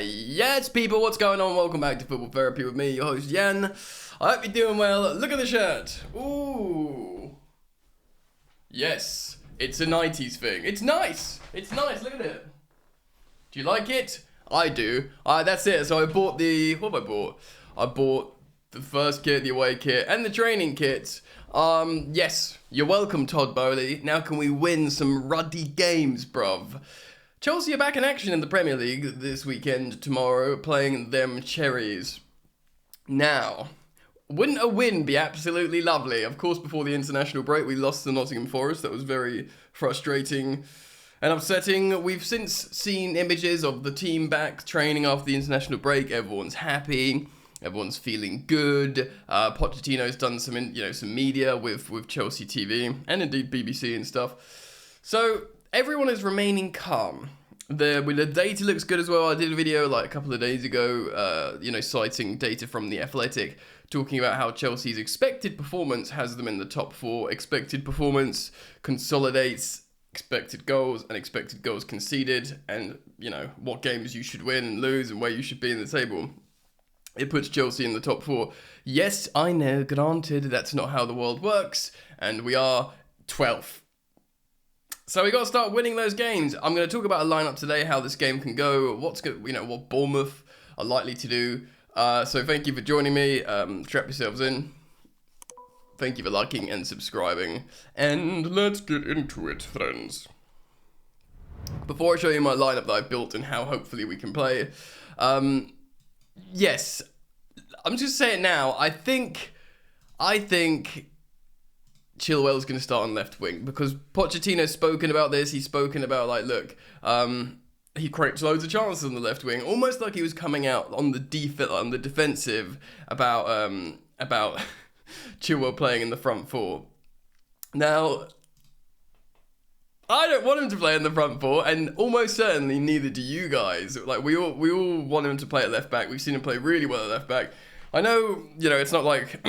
Yes, people, what's going on? Welcome back to Football Therapy with me, your host, Jan. I hope you're doing well. Look at the shirt. Ooh. Yes, it's a 90s thing. It's nice. It's nice. Look at it. Do you like it? I do. That's it. So I bought what have I bought? I bought the first kit, the away kit, and the training kit. Yes, you're welcome, Todd Bowley. Now can we win some ruddy games, bruv? Chelsea are back in action in the Premier League this weekend, tomorrow, playing them Cherries. Now, wouldn't a win be absolutely lovely? Of course, before the international break, we lost to Nottingham Forest. That was very frustrating and upsetting. We've since seen images of the team back training after the international break. Everyone's happy. Everyone's feeling good. Pochettino's done some media with Chelsea TV and indeed BBC and stuff. So everyone is remaining calm. The data looks good as well. I did a video like a couple of days ago, citing data from The Athletic, talking about how Chelsea's expected performance has them in the top 4. Expected performance consolidates expected goals and expected goals conceded, and what games you should win and lose and where you should be in the table. It puts Chelsea in the top 4. Yes, I know, granted, that's not how the world works, and we are 12th. So we got to start winning those games. I'm going to talk about a lineup today, how this game can go, what Bournemouth are likely to do. So thank you for joining me. Strap yourselves in. Thank you for liking and subscribing. And let's get into it, friends. Before I show you my lineup that I've built and how hopefully we can play, yes, I'm just saying now, I think Chilwell's going to start on left wing, because Pochettino's spoken about this. He's spoken about, he creates loads of chances on the left wing, almost like he was coming out on the defensive about Chilwell playing in the front 4. Now, I don't want him to play in the front 4, and almost certainly neither do you guys. Like, we all want him to play at left back. We've seen him play really well at left back. I know, it's not like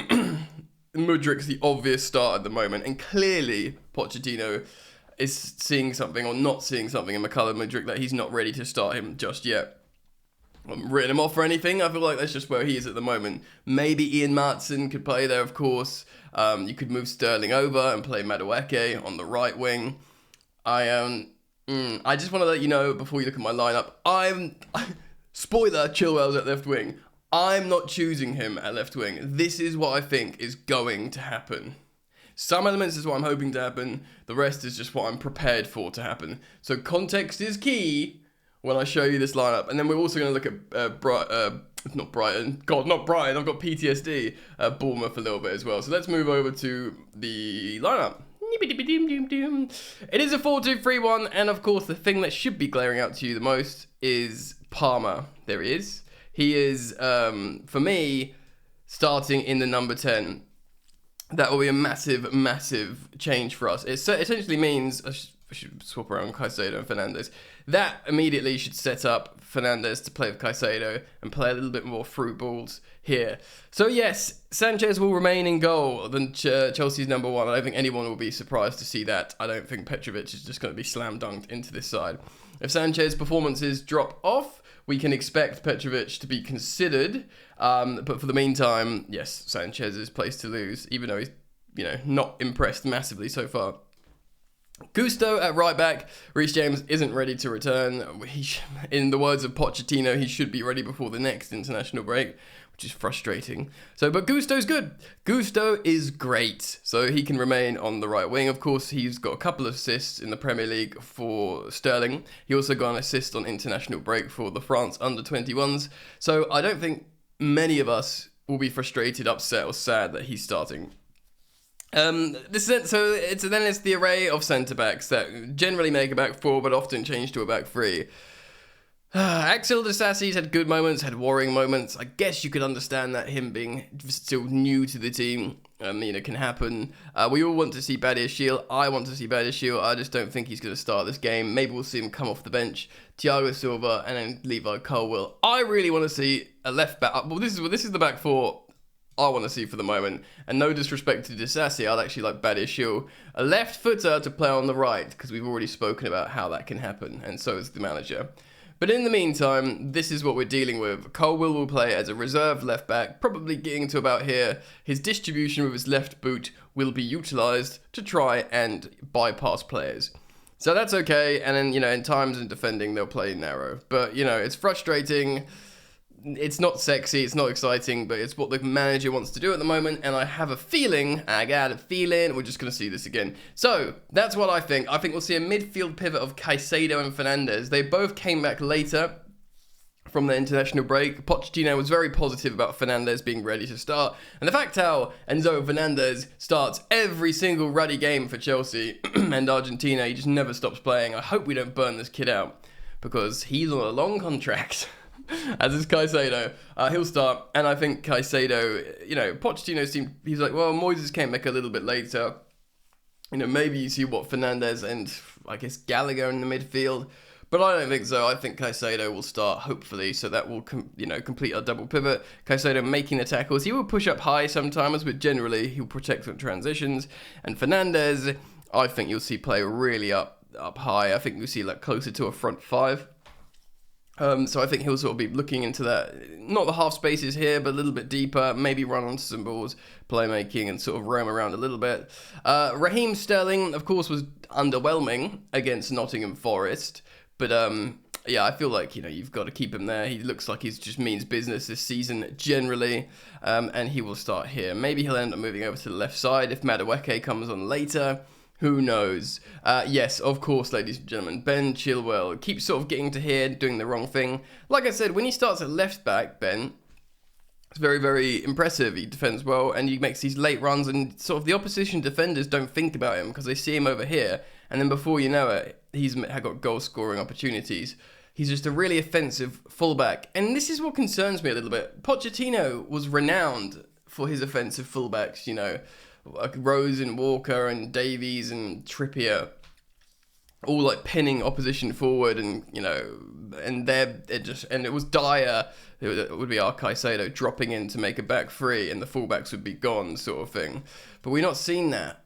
Mudryk's the obvious start at the moment, and clearly Pochettino is seeing something or not seeing something in Mudryk that he's not ready to start him just yet. I haven't written him off or anything. I feel like that's just where he is at the moment. Maybe Ian Maatsen could play there, of course. You could move Sterling over and play Madueke on the right wing. I just want to let you know before you look at my lineup, spoiler, Chilwell's at left wing. I'm not choosing him at left wing. This is what I think is going to happen. Some elements is what I'm hoping to happen. The rest is just what I'm prepared for to happen. So context is key when I show you this lineup. And then we're also going to look at not Brighton. God, not Brighton. I've got PTSD. Bournemouth a little bit as well. So let's move over to the lineup. It is a 4-2-3-1. And of course, the thing that should be glaring out to you the most is Palmer. There he is. He is, for me, starting in the number 10. That will be a massive, massive change for us. It essentially means, I should swap around Caicedo and Fernandes. That immediately should set up Fernandes to play with Caicedo and play a little bit more through balls here. So yes, Sanchez will remain in goal than Chelsea's number 1. I don't think anyone will be surprised to see that. I don't think Petrovic is just going to be slam dunked into this side. If Sanchez's performances drop off, we can expect Petrovic to be considered, but for the meantime, yes, Sanchez is place to lose, even though he's, not impressed massively so far. Gusto at right back. Reece James isn't ready to return. In the words of Pochettino, he should be ready before the next international break, which is frustrating. But Gusto's good. Gusto is great. So he can remain on the right wing. Of course, he's got a couple of assists in the Premier League for Sterling. He also got an assist on international break for the France under-21s. So I don't think many of us will be frustrated, upset, or sad that he's starting. It's the array of centre-backs that generally make a back 4, but often change to a back 3. Axel Disasi's had good moments, had worrying moments. I guess you could understand that, him being still new to the team, can happen. We all want to see Badiashile. I want to see Badiashile. I just don't think he's going to start this game. Maybe we'll see him come off the bench. Thiago Silva and then Levi Colwill. I really want to see a left back. Well, this is the back 4 I want to see for the moment. And no disrespect to Disasi, I'd actually like Badiashile, a left footer, to play on the right, because we've already spoken about how that can happen, and so is the manager. But in the meantime, this is what we're dealing with. Chilwell will play as a reserve left back, probably getting to about here. His distribution with his left boot will be utilised to try and bypass players. So that's okay, and then, in times in defending, they'll play narrow. But, it's frustrating. It's not sexy, it's not exciting, but it's what the manager wants to do at the moment, and I got a feeling, we're just going to see this again. So, that's what I think. I think we'll see a midfield pivot of Caicedo and Fernandes. They both came back later from the international break. Pochettino was very positive about Fernandes being ready to start, and the fact how Enzo Fernandez starts every single ruddy game for Chelsea and Argentina, he just never stops playing. I hope we don't burn this kid out, because he's on a long contract. As is Caicedo. He'll start, and I think Caicedo, Pochettino he's like, well, Moises came back a little bit later. Maybe you see what Fernandes and, I guess, Gallagher in the midfield. But I don't think so. I think Caicedo will start, hopefully, so that will, complete our double pivot. Caicedo making the tackles. He will push up high sometimes, but generally he'll protect from transitions. And Fernandes, I think you'll see play really up high. I think you'll see closer to a front five. So I think he'll sort of be looking into that, not the half spaces here, but a little bit deeper, maybe run onto some balls, playmaking, and sort of roam around a little bit. Raheem Sterling, of course, was underwhelming against Nottingham Forest, but I feel like, you've got to keep him there. He looks like he's just means business this season generally, and he will start here. Maybe he'll end up moving over to the left side if Madueke comes on later. Who knows? Yes, of course, ladies and gentlemen, Ben Chilwell keeps sort of getting to here, doing the wrong thing. Like I said, when he starts at left back, Ben, it's very, very impressive. He defends well, and he makes these late runs, and sort of the opposition defenders don't think about him because they see him over here, and then before you know it, he's got goal-scoring opportunities. He's just a really offensive fullback, and this is what concerns me a little bit. Pochettino was renowned for his offensive fullbacks, like Rose and Walker and Davies and Trippier, all like pinning opposition forward, and and it was Dyer, it would be our Caicedo, dropping in to make a back three, and the fullbacks would be gone, sort of thing. But we've not seen that.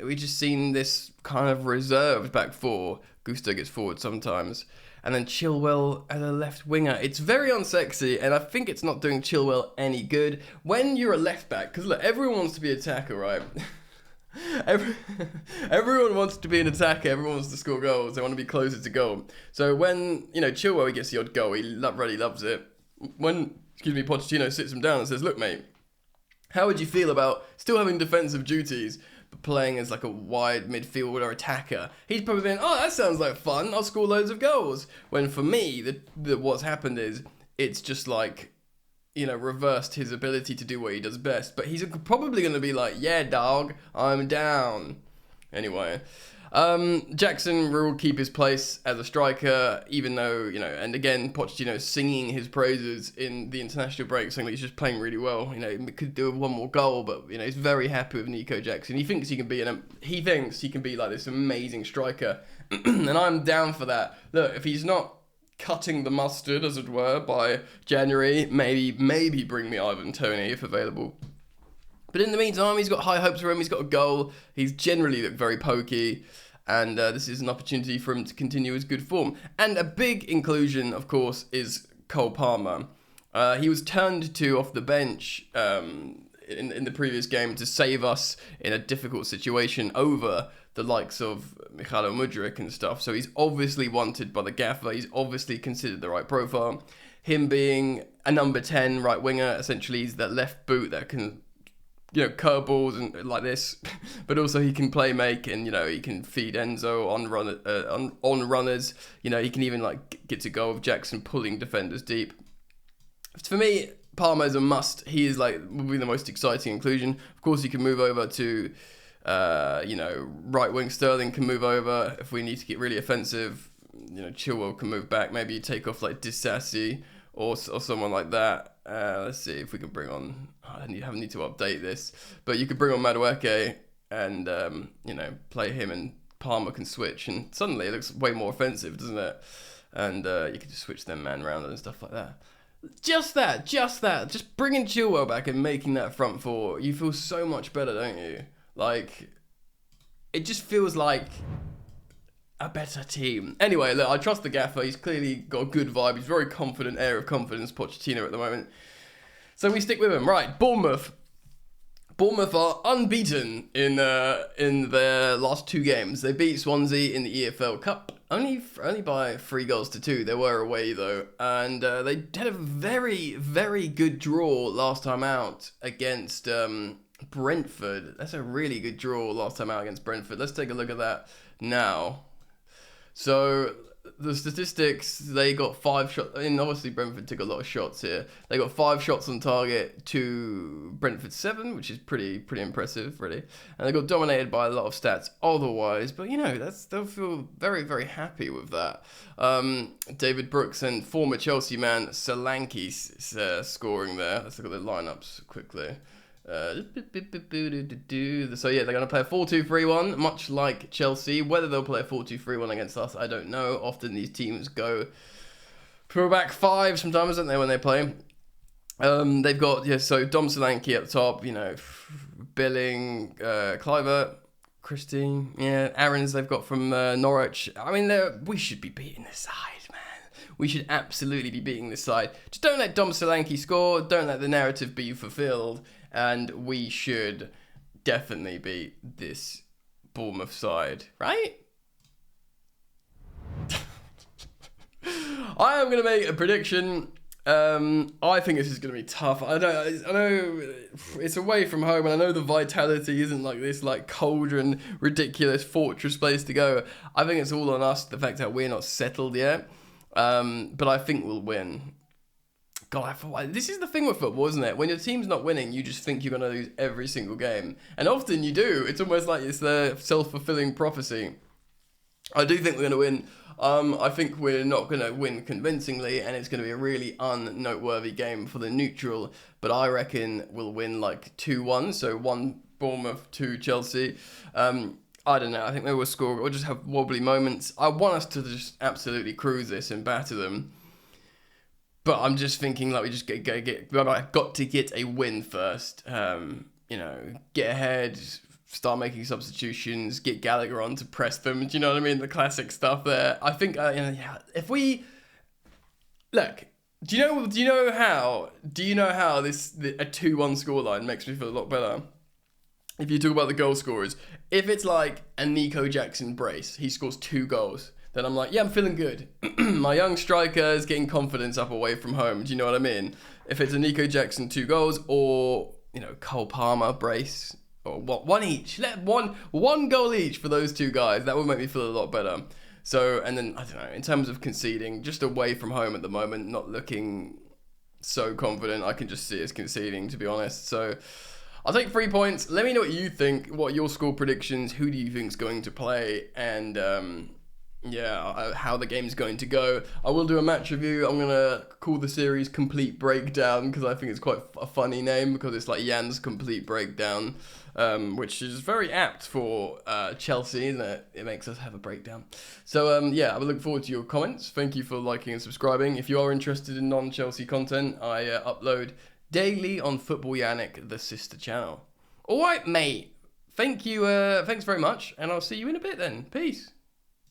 We just seen this kind of reserved back four. Gusto gets forward sometimes, and then Chilwell as a left winger. It's very unsexy, and I think it's not doing Chilwell any good when you're a left back. Because look, everyone wants to be an attacker, right? Everyone wants to be an attacker. Everyone wants to score goals. They want to be closer to goal. So when Chilwell, he gets the odd goal, he really loves it. When Pochettino sits him down and says, "Look, mate, how would you feel about still having defensive duties, but playing as like a wide midfielder attacker?" He's probably been, "Oh, that sounds like fun. I'll score loads of goals." When for me, what's happened is it's just like, reversed his ability to do what he does best. But he's probably going to be like, "Yeah, dog, I'm down." Anyway, Jackson will keep his place as a striker, even though, and again, Pochettino singing his praises in the international break, saying that he's just playing really well. He could do one more goal, but, he's very happy with Nico Jackson. He thinks he can be like this amazing striker, and I'm down for that. Look, if he's not cutting the mustard, as it were, by January, maybe bring me Ivan Toney if available. But in the meantime, he's got high hopes for him. He's got a goal. He's generally looked very pokey. And this is an opportunity for him to continue his good form. And a big inclusion, of course, is Cole Palmer. He was turned to off the bench in the previous game to save us in a difficult situation over the likes of Mykhailo Mudryk and stuff. So he's obviously wanted by the gaffer. He's obviously considered the right profile. Him being a number 10 right winger, essentially he's that left boot that can, curveballs and like this, but also he can play make, and he can feed Enzo on runners. He can even get to go with Jackson pulling defenders deep. For me, Palmer is a must. He is will be the most exciting inclusion. Of course, you can move over to right wing. Sterling can move over if we need to get really offensive. Chilwell can move back. Maybe you take off Disasi or someone like that. Let's see if we can bring on. I need to update this, but you could bring on Madueke and play him, and Palmer can switch, and suddenly it looks way more offensive, doesn't it? And you can just switch them man around and stuff like that. Just bringing Chilwell back and making that front four, you feel so much better, don't you? It just feels like a better team. Anyway, look, I trust the gaffer. He's clearly got a good vibe. He's very confident, air of confidence, Pochettino at the moment. So we stick with him. Right, Bournemouth. Bournemouth are unbeaten in their last 2 games. They beat Swansea in the EFL Cup, only by 3-2. They were away though, and they had a very, very good draw last time out against Brentford. That's a really good draw last time out against Brentford. Let's take a look at that now. So the statistics, they got 5 shots. I mean, obviously Brentford took a lot of shots here. They got 5 shots on target to Brentford's 7, which is pretty impressive, really. And they got dominated by a lot of stats otherwise. But you know, they'll feel very, very happy with that. David Brooks and former Chelsea man Solanke scoring there. Let's look at the lineups quickly. So yeah, they're going to play a 4-2-3-1, much like Chelsea. Whether they'll play a 4-2-3-1 against us, I don't know. Often these teams go for a back 5 sometimes, don't they, when they play? They've got, so Dom Solanke at the top, you know, Billing, Kluivert, Christine, Aaron's they've got from Norwich. I mean, we should be beating this side, man. We should absolutely be beating this side. Just don't let Dom Solanke score. Don't let the narrative be fulfilled. And we should definitely beat this Bournemouth side, right? I am going to make a prediction. I think this is going to be tough. I know it's away from home, and I know the vitality isn't like this, like cauldron, ridiculous fortress place to go. I think it's all on us, the fact that we're not settled yet. But I think we'll win. God, this is the thing with football, isn't it? When your team's not winning, you just think you're going to lose every single game. And often you do. It's almost like it's the self-fulfilling prophecy. I do think we're going to win. I think we're not going to win convincingly, and it's going to be a really unnoteworthy game for the neutral. But I reckon we'll win like 2-1, so 1 Bournemouth, 2 Chelsea. I don't know. I think maybe we'll score. We'll just have wobbly moments. I want us to just absolutely cruise this and batter them. But I'm just thinking like we just got to get a win first. You know, get ahead, start making substitutions, get Gallagher on to press them. Do you know what I mean? The classic stuff there. I think if we look, do you know how a 2-1 scoreline makes me feel a lot better? If you talk about the goal scorers, if it's like a Nico Jackson brace, he scores 2 goals. Then I'm like, yeah, I'm feeling good. My young striker is getting confidence up away from home. Do you know what I mean? If it's a Nico Jackson 2 goals, or Cole Palmer brace, or one each, let one goal each for those 2 guys. That would make me feel a lot better. So, and then I don't know, in terms of conceding, just away from home at the moment, not looking so confident. I can just see us conceding, to be honest. So I'll take 3 points. Let me know what you think. What are your score predictions? Who do you think is going to play? And how the game's going to go. I will do a match review. I'm going to call the series Complete Breakdown, because I think it's quite a funny name, because it's like Jan's Complete Breakdown, which is very apt for Chelsea, isn't it? It makes us have a breakdown. So, I will look forward to your comments. Thank you for liking and subscribing. If you are interested in non-Chelsea content, I upload daily on Football Yannick, the sister channel. All right, mate. Thank you. Thanks very much, and I'll see you in a bit then. Peace.